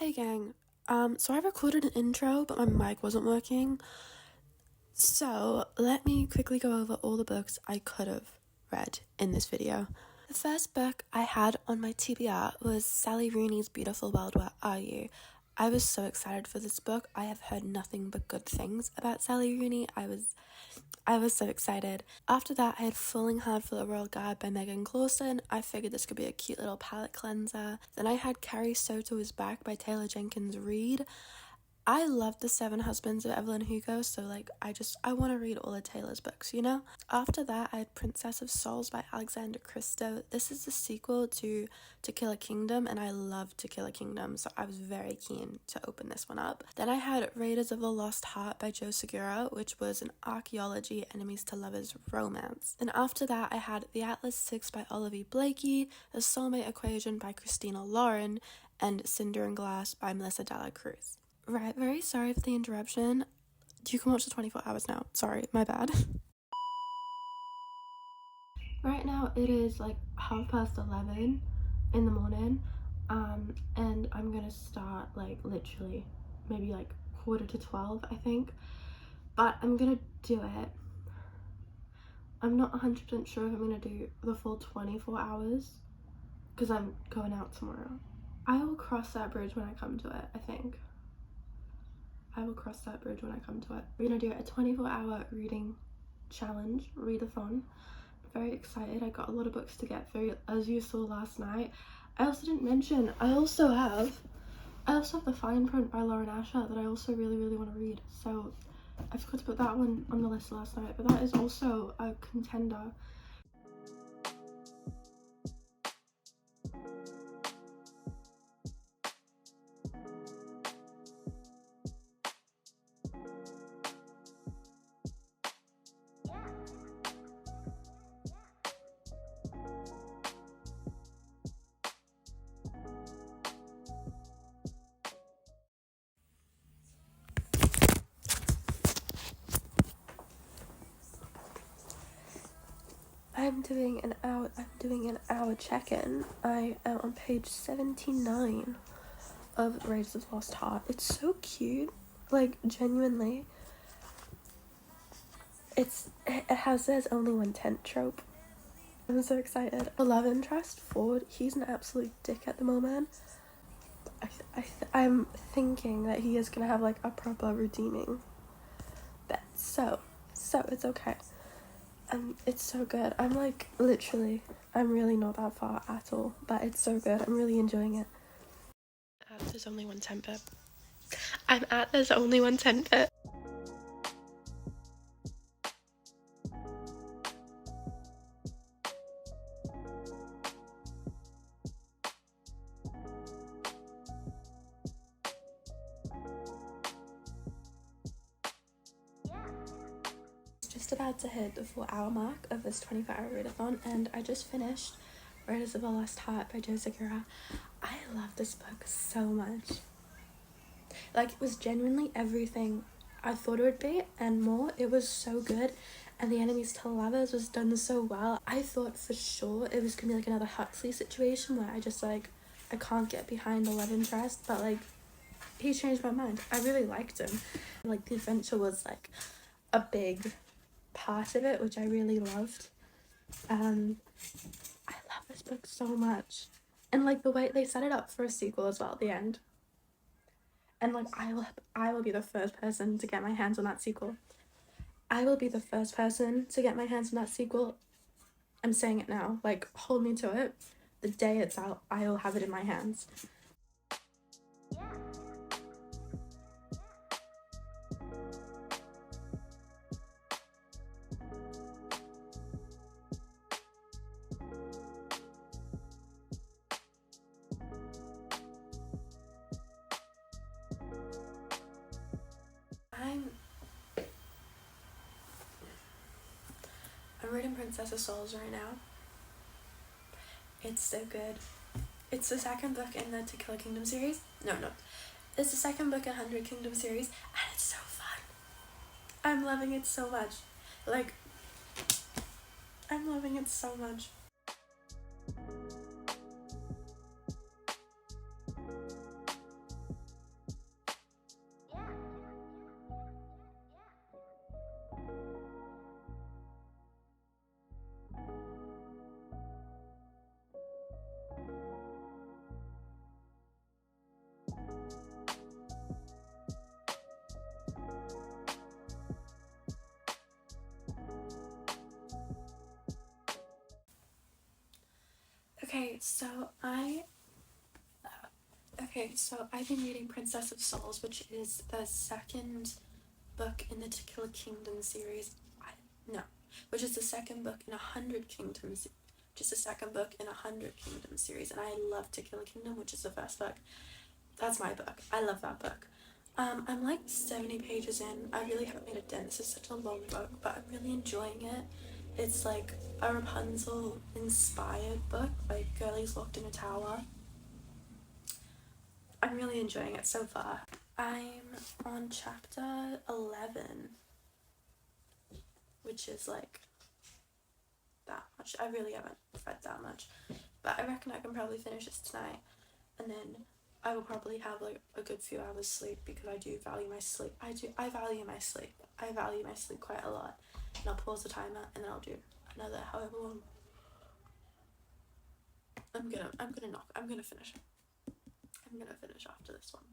Hey gang, so I recorded an intro, but my mic wasn't working. So let me quickly go over all the books I could have read in this video. The first book I had on my TBR was Sally Rooney's Beautiful World, Where Are You? I was so excited for this book. I have heard nothing but good things about Sally Rooney. I was so excited. After that, I had Falling Hard for the Royal Guard by Megan Clawson. I figured this could be a cute little palette cleanser. Then I had Carrie Soto Is Back by Taylor Jenkins Reid. I love The Seven Husbands of Evelyn Hugo, so I want to read all of Taylor's books, you know? After that, I had Princess of Souls by Alexander Christo. This is the sequel to Kill a Kingdom, and I love To Kill a Kingdom, so I was very keen to open this one up. Then I had Raiders of the Lost Heart by Joe Segura, which was an archaeology enemies to lovers romance. Then after that, I had The Atlas Six by Olivia Blakey, The Soulmate Equation by Christina Lauren, and Cinder and Glass by Melissa Dela Cruz. Right, very sorry for the interruption. You can watch the 24 hours now. Sorry, my bad. Right now it is 11:30 in the morning, and I'm gonna start literally maybe 11:45, I think, but I'm gonna do it. I'm not 100% sure if I'm gonna do the full 24 hours because I'm going out tomorrow. I will cross that bridge when I come to it, I think. I will cross that bridge when I come to it. We're gonna do a 24-hour reading challenge, readathon. I'm very excited. I got a lot of books to get through, as you saw last night. I also didn't mention, I also have The Fine Print by Lauren Asher that I also really want to read. So I forgot to put that one on the list last night, but that is also a contender. I'm doing an hour check-in. I am on page 79 of Raiders of the Lost Heart. It's so cute, genuinely. It has There's Only One Tent trope. I'm so excited. The love interest, Ford, he's an absolute dick at the moment. I'm thinking that he is gonna have a proper redeeming bit. So it's okay. It's so good. I'm really not that far at all, but it's so good. I'm really enjoying it. There's only one 10 bit. There's only one 10 bit. Just about to hit the 4-hour mark of this 24-hour readathon, and I just finished Raiders of the Lost Heart by Joe Segura. I love this book so much. It was genuinely everything I thought it would be and more. It was so good, and the enemies to lovers was done so well. I thought for sure it was gonna be another Huxley situation where I can't get behind the love interest, but he changed my mind. I really liked him. The adventure was a big part of it, which I really loved. I love this book so much, and the way they set it up for a sequel as well at the end. And I will be the first person to get my hands on that sequel. I will be the first person to get my hands on that sequel. I'm saying it now. Hold me to it. The day it's out, I will have it in my hands. I'm reading Princess of Souls right now. It's so good. It's the second book in the To Kill a Kingdom series. No. It's the second book in 100 Kingdom series, and it's so fun. I'm loving it so much. I'm loving it so much. so I've been reading Princess of Souls, which is the second book in the To Kill a Kingdom series. Which is the second book in 100 Kingdoms, just the second book in 100 Kingdoms series, and I love To Kill a Kingdom, which is the first book. That's my book. I love that book. I'm like 70 pages in. I really haven't made a dent. This is such a long book, but I'm really enjoying it. It's like a Rapunzel inspired book, like Girlies Locked in a Tower. I'm really enjoying it so far. I'm on chapter 11, which is like that much. I really haven't read that much, but I reckon I can probably finish this tonight, and then I will probably have like a good few hours sleep, because I do value my sleep. I value my sleep. I value my sleep quite a lot. And I'll pause the timer, and then I'll do another however long. I'm gonna finish. I'm gonna finish after this one.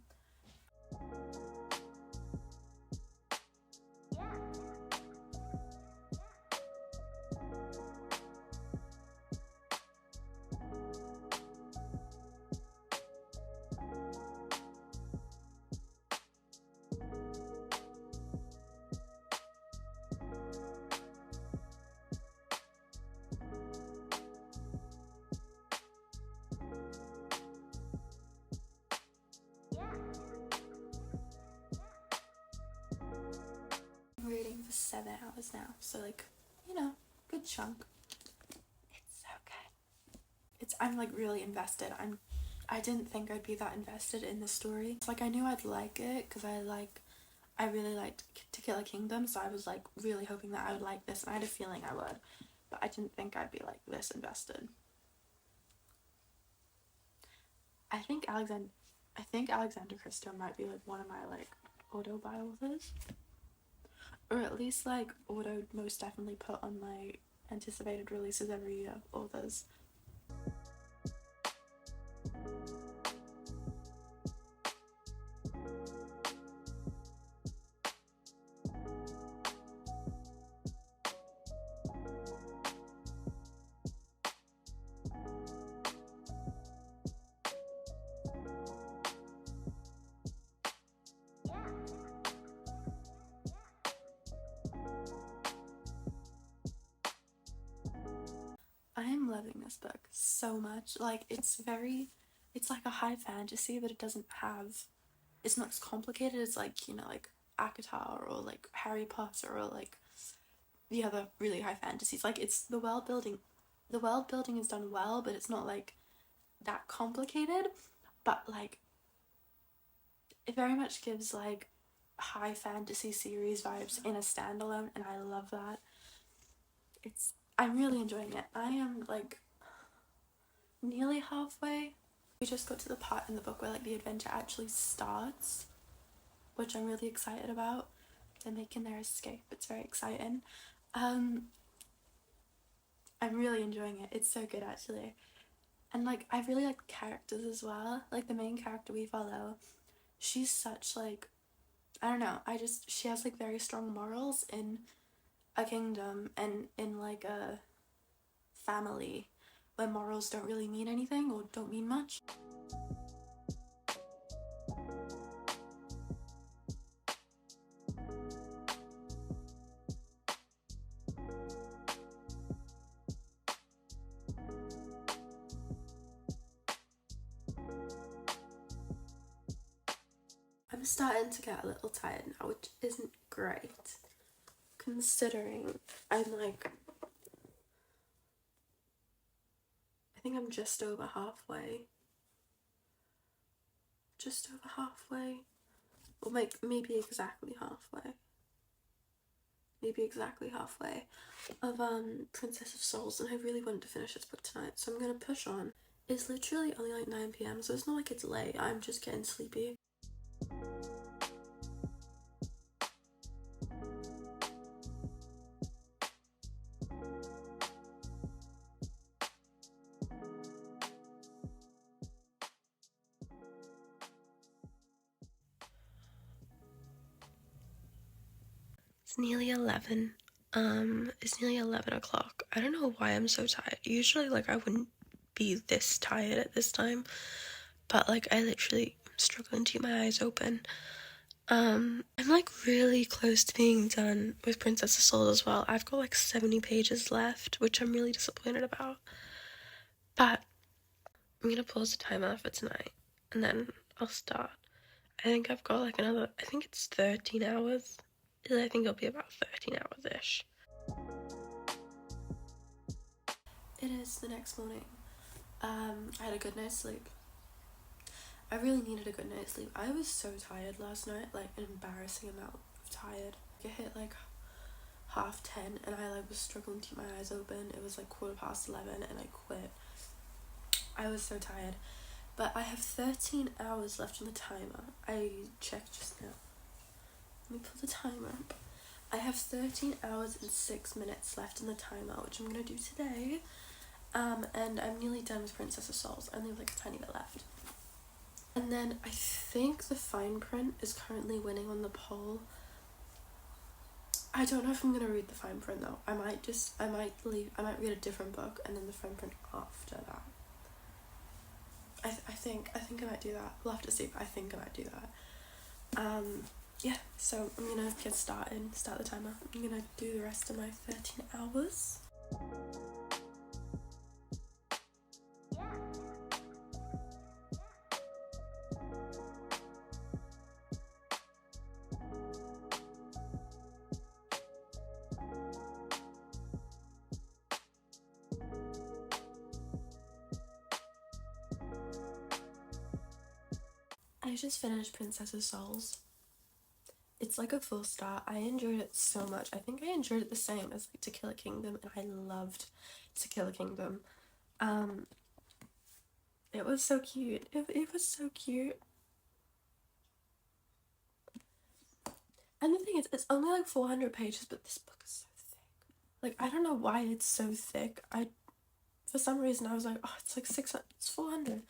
I'm reading for 7 hours now, so like, you know, good chunk. It's so good. I'm like really invested. I didn't think I'd be that invested in the story. It's like I knew I'd like it because I really liked To Kill a Kingdom, so I was like really hoping that I would like this, and I had a feeling I would, but I didn't think I'd be like this invested. I think Alexander Christo might be like one of my like auto-buy authors, or at least like auto most definitely put on my anticipated releases every year authors. I am loving this book so much. Like it's like a high fantasy, but it's not as complicated as like, you know, like ACOTAR or like Harry Potter or like the other really high fantasies. Like it's the world building is done well, but it's not like that complicated, but like it very much gives like high fantasy series vibes in a standalone, and I love that. I'm really enjoying it. I am like nearly halfway. We just got to the part in the book where like the adventure actually starts, which I'm really excited about. They're making their escape. It's very exciting. I'm really enjoying it. It's so good actually. And like I really like the characters as well. Like the main character we follow, she's such like, I don't know, she has like very strong morals in a kingdom and in like a family where morals don't really mean anything or don't mean much. I'm starting to get a little tired now, which isn't great, considering I think I'm just over halfway, or maybe exactly halfway of Princess of Souls, and I really wanted to finish this book tonight, so I'm gonna push on. It's literally only like 9 p.m, so it's not like it's late. I'm just getting sleepy. It's nearly 11. It's nearly 11 o'clock. I don't know why I'm so tired. Usually, like, I wouldn't be this tired at this time, but like I literally am struggling to keep my eyes open. I'm like really close to being done with Princess of Souls as well. I've got like 70 pages left, which I'm really disappointed about. But I'm gonna pause the timer for tonight and then I'll start. I think I've got like another, I think it's 13 hours. I think it'll be about 13 hours-ish. It is the next morning. I had a good night's sleep. I really needed a good night's sleep. I was so tired last night, like an embarrassing amount of tired. I hit like 10:30 and I like was struggling to keep my eyes open. It was like 11:15 and I quit. I was so tired. But I have 13 hours left on the timer. I checked just now. Let me pull the timer up. I have 13 hours and 6 minutes left on the timer, which I'm gonna do today. And I'm nearly done with Princess of Souls. I only have like a tiny bit left. And then I think the fine print is currently winning on the poll. I don't know if I'm gonna read the fine print though. I might read a different book and then the fine print after that. I think I might do that. We'll have to see, but I think I might do that. Yeah, so I'm gonna get started, start the timer. I'm gonna do the rest of my 13 hours. I just finished Princess of Souls. It's like a full start. I enjoyed it so much. I think I enjoyed it the same as like To Kill a Kingdom, and I loved To Kill a Kingdom. It was so cute. It was so cute. And the thing is, it's only like 400 pages, but this book is so thick. Like, I don't know why it's so thick. For some reason, I was like, oh, it's like 600, it's 400.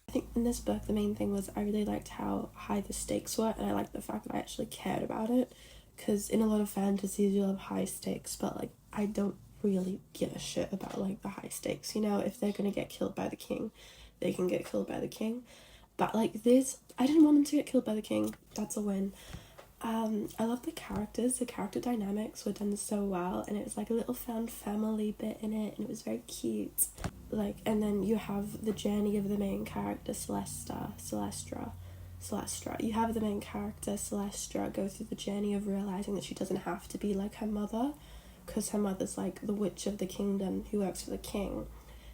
I think in this book, the main thing was I really liked how high the stakes were, and I liked the fact that I actually cared about it. Because in a lot of fantasies, you'll have high stakes, but like, I don't really give a shit about like the high stakes, you know? If they're gonna get killed by the king, they can get killed by the king. But like this, I didn't want them to get killed by the king. That's a win. I love the characters. The character dynamics were done so well, and it was like a little found family bit in it, and it was very cute. Like, and then you have the journey of the main character, Celestra. You have the main character, Celestra, go through the journey of realizing that she doesn't have to be like her mother, because her mother's like the witch of the kingdom who works for the king.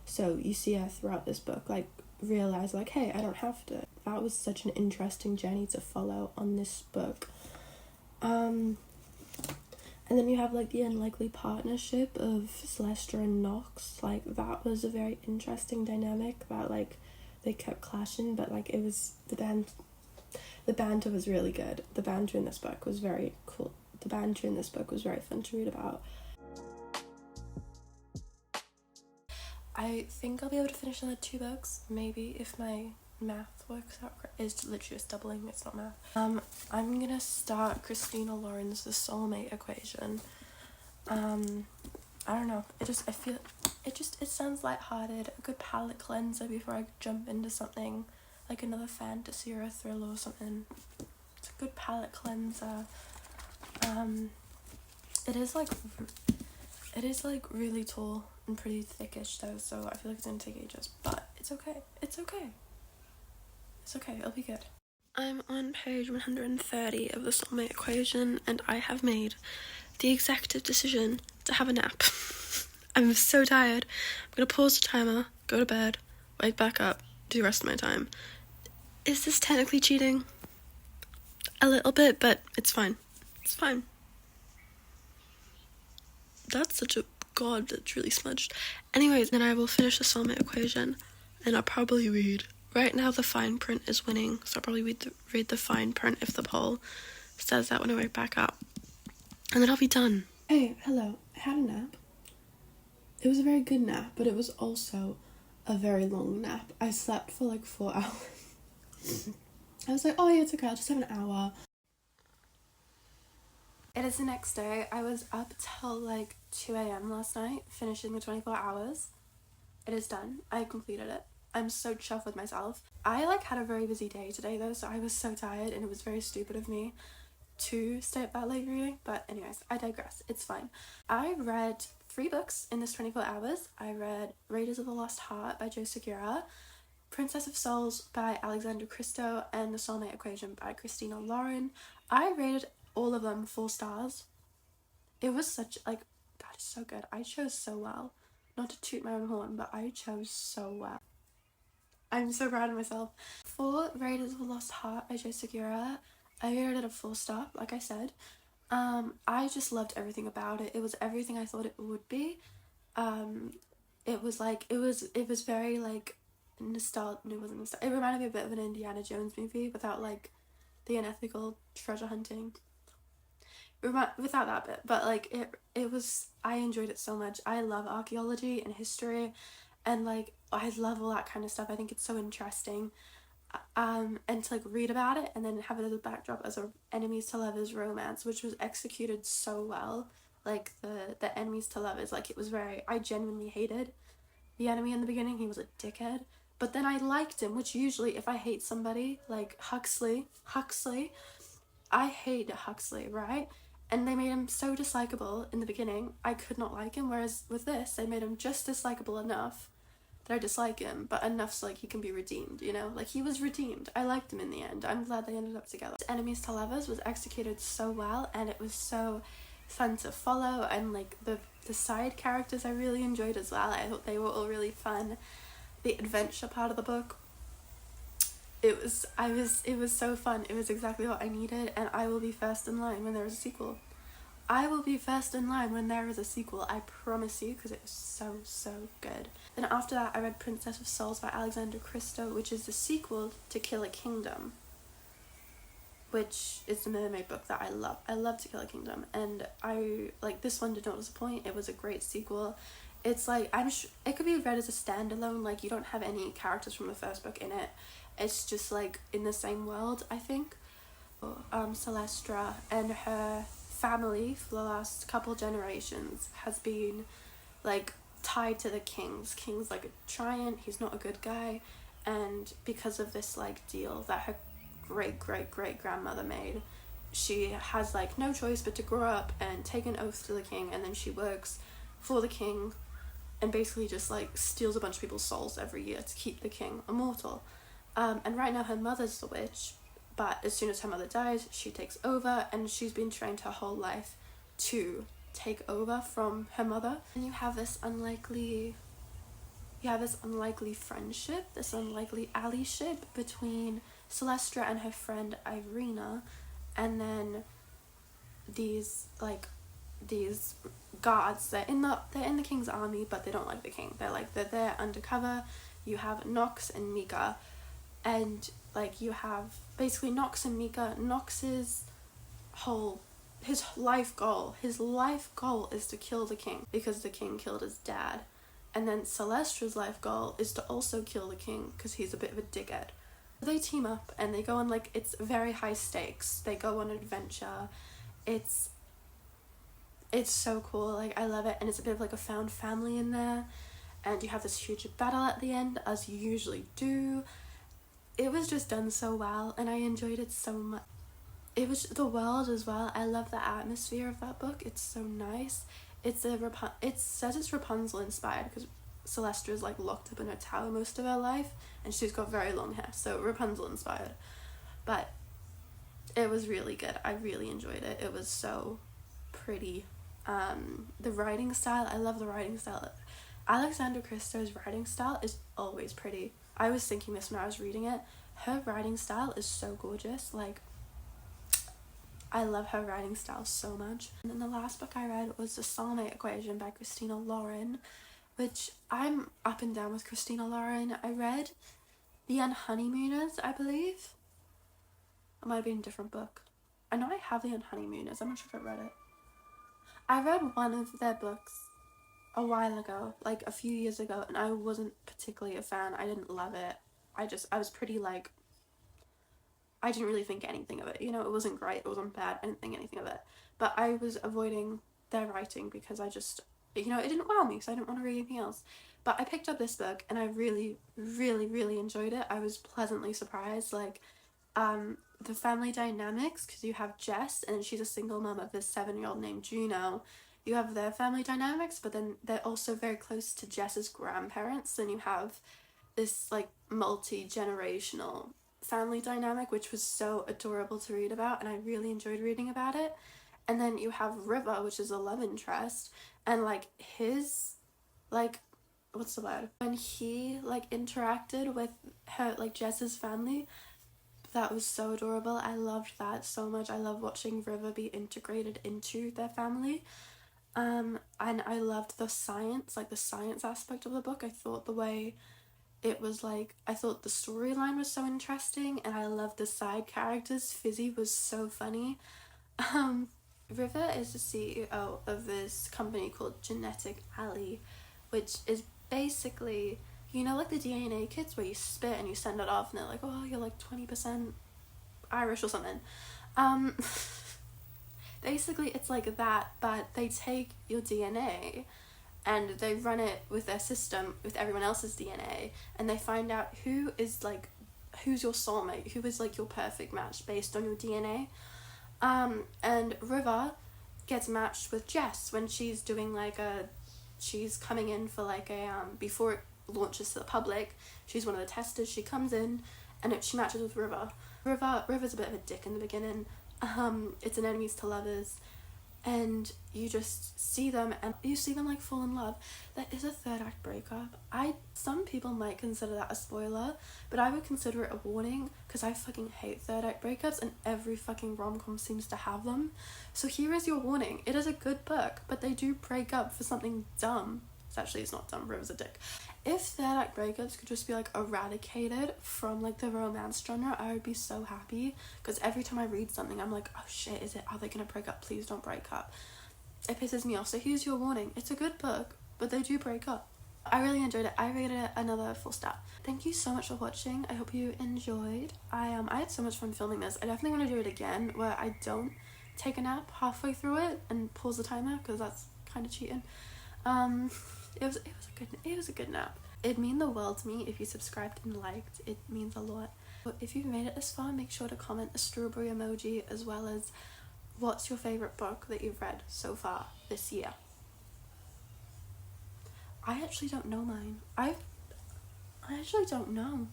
So you see her throughout this book, like, realize like, hey, I don't have to. That was such an interesting journey to follow on this book. And then you have like the unlikely partnership of Celestra and Nox. Like, that was a very interesting dynamic that like they kept clashing, but like it was the banter was really good. The banter in this book was very cool. The banter in this book was very fun to read about. I think I'll be able to finish another 2 books, maybe, if my math works out. It's literally just doubling, it's not math. I'm gonna start Christina Lauren's The Soulmate Equation. I don't know, it sounds lighthearted, a good palate cleanser before I jump into something like another fantasy or a thriller or something. It's a good palate cleanser. It is like really tall and pretty thickish though, so I feel like it's gonna take ages, but it's okay, it'll be good. I'm on page 130 of The Soulmate Equation, and I have made the executive decision to have a nap. I'm so tired. I'm gonna pause the timer, go to bed, wake back up, do the rest of my time. Is this technically cheating? A little bit, but it's fine. It's fine. That's such a god, that's really smudged. Anyways, then I will finish The Soulmate Equation, and I'll probably read. Right now the fine print is winning, so I'll probably read the fine print if the poll says that when I wake back up. And then I'll be done. Hey, hello. I had a nap. It was a very good nap, but it was also a very long nap. I slept for like 4 hours. I was like, oh yeah, it's okay, I'll just have an hour. It is the next day. I was up till like 2 a.m. last night, finishing the 24 hours. it is done. I completed it. I'm so chuffed with myself. I like had a very busy day today though, so I was so tired and it was very stupid of me to stay up that late reading, but anyways, I digress. It's fine. I read 3 books in this 24 hours. I read Raiders of the Lost Heart by Joe Segura, Princess of Souls by Alexander Christo, and The Soulmate Equation by Christina Lauren. I rated all of them 4 stars. It was such, like, that is so good. I chose so well. Not to toot my own horn, but I chose so well. I'm so proud of myself. For Raiders of the Lost Heart by Joe Segura, I rated it a 4 star, like I said. I just loved everything about it. It was everything I thought it would be. It was like, it was very like nostalgic. No, it wasn't nostalgic. It reminded me a bit of an Indiana Jones movie without like the unethical treasure hunting. Without that bit, but like it was, I enjoyed it so much. I love archaeology and history, and like I love all that kind of stuff. I think it's so interesting. And to like read about it and then have it as a backdrop as a enemies to lovers romance, which was executed so well. Like the enemies to lovers, like it was very, I genuinely hated the enemy in the beginning. He was a dickhead, but then I liked him, which usually if I hate somebody like Huxley, I hate Huxley, right? And they made him so dislikable in the beginning, I could not like him, whereas with this, they made him just dislikable enough that I dislike him, but enough so like he can be redeemed, you know? Like he was redeemed. I liked him in the end. I'm glad they ended up together. Enemies to Lovers was executed so well, and it was so fun to follow, and like the side characters I really enjoyed as well. I thought they were all really fun. The adventure part of the book, it was so fun. It was exactly what I needed, and I will be first in line when there is a sequel. I will be first in line when there is a sequel, I promise you, because it was so good. Then after that, I read Princess of Souls by Alexander Christo, which is the sequel to Kill a Kingdom, which is the mermaid book that I love. I love To Kill a Kingdom, and I, like, this one did not disappoint. It was a great sequel. It's like, it could be read as a standalone, like, you don't have any characters from the first book in it. It's just, like, in the same world, I think. Celestra and her family for the last couple generations has been like tied to the king's like a giant. He's not a good guy, and because of this like deal that her great grandmother made, she has like no choice but to grow up and take an oath to the king, and then she works for the king and basically just like steals a bunch of people's souls every year to keep the king immortal. And right now her mother's the witch, but as soon as her mother dies, she takes over, and she's been trained her whole life to take over from her mother. And you have this unlikely friendship, this unlikely allyship between Celestra and her friend Irina, and then these guards. They're in the king's army, but they don't like the king. They're there undercover. You have Nox and Mika, and like you have basically Nox and Mika. Nox's life goal is to kill the king because the king killed his dad, and then Celestra's life goal is to also kill the king because he's a bit of a dickhead. They team up and they go on, like, it's very high stakes. They go on an adventure. It's so cool. Like, I love it, and it's a bit of like a found family in there, and you have this huge battle at the end, as you usually do. It was just done so well, and I enjoyed it so much. It was the world as well. I love the atmosphere of that book. It's so nice. It says it's Rapunzel inspired because Celestra is like locked up in her tower most of her life, and she's got very long hair, so Rapunzel inspired. But it was really good. I really enjoyed it. It was so pretty. The writing style, I love the writing style. Alexander Christo's writing style is always pretty. I was thinking this when I was reading it. Her writing style is so gorgeous. Like, I love her writing style so much. And then the last book I read was The Soulmate Equation by Christina Lauren, which I'm up and down with Christina Lauren. I read The Unhoneymooners, I believe. It might have been a different book. I know I have The Unhoneymooners. I'm not sure if I read it. I read one of their books a while ago, like a few years ago, and I wasn't particularly a fan. I didn't love it. I was pretty like, I didn't really think anything of it, you know. It wasn't great, it wasn't bad, I didn't think anything of it, but I was avoiding their writing because you know, it didn't wow me, so I didn't want to read anything else. But I picked up this book and I really, really, really enjoyed it. I was pleasantly surprised. Like, the family dynamics, because you have Jess and she's a single mum of this 7-year-old named Juno. You have their family dynamics, but then they're also very close to Jess's grandparents. And you have this like multi-generational family dynamic, which was so adorable to read about, and I really enjoyed reading about it. And then you have River, which is a love interest, and like his, like, what's the word, when he like interacted with her, like Jess's family, that was so adorable. I loved that so much. I love watching River be integrated into their family. And I loved the science, like the science aspect of the book. I thought the way it was like, I thought the storyline was so interesting, and I loved the side characters. Fizzy was so funny. Um, River is the CEO of this company called Genetic Alley, which is basically, you know, like the DNA kits where you spit and you send it off and they're like, oh, you're like 20% Irish or something. Um, Basically, it's like that, but they take your DNA and they run it with their system with everyone else's DNA, and they find out who is like, who's your soulmate, who is like your perfect match based on your DNA. And River gets matched with Jess when she's doing like she's coming in for like a, before it launches to the public, she's one of the testers, she comes in and she matches with River. River's a bit of a dick in the beginning. It's an enemies to lovers, and you just see them and you see them like fall in love. There is a third act breakup. Some people might consider that a spoiler, but I would consider it a warning, because I fucking hate third act breakups and every fucking rom-com seems to have them. So here is your warning. It is a good book, but they do break up for something dumb. It's not dumb, River's a dick. If third act breakups could just be like eradicated from like the romance genre, I would be so happy, because every time I read something I'm like, oh shit, are they gonna break up? Please don't break up. It pisses me off. So here's your warning. It's a good book, but they do break up. I really enjoyed it. I rated it another 4 star. Thank you so much for watching. I hope you enjoyed. I had so much fun filming this. I definitely want to do it again where I don't take a nap halfway through it and pause the timer, because that's kind of cheating. It was a good nap. It'd mean the world to me if you subscribed and liked. It means a lot. But if you've made it this far, make sure to comment a strawberry emoji, as well as what's your favorite book that you've read so far this year. I actually don't know mine. I actually don't know.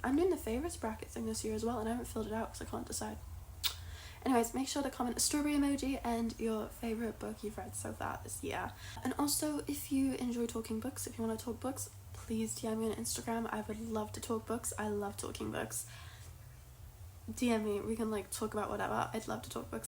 I'm doing the favorites bracket thing this year as well, and I haven't filled it out because I can't decide. Anyways, make sure to comment a strawberry emoji and your favorite book you've read so far this year. And also, if you enjoy talking books, if you want to talk books, please DM me on Instagram. I would love to talk books. I love talking books. DM me. We can like talk about whatever. I'd love to talk books.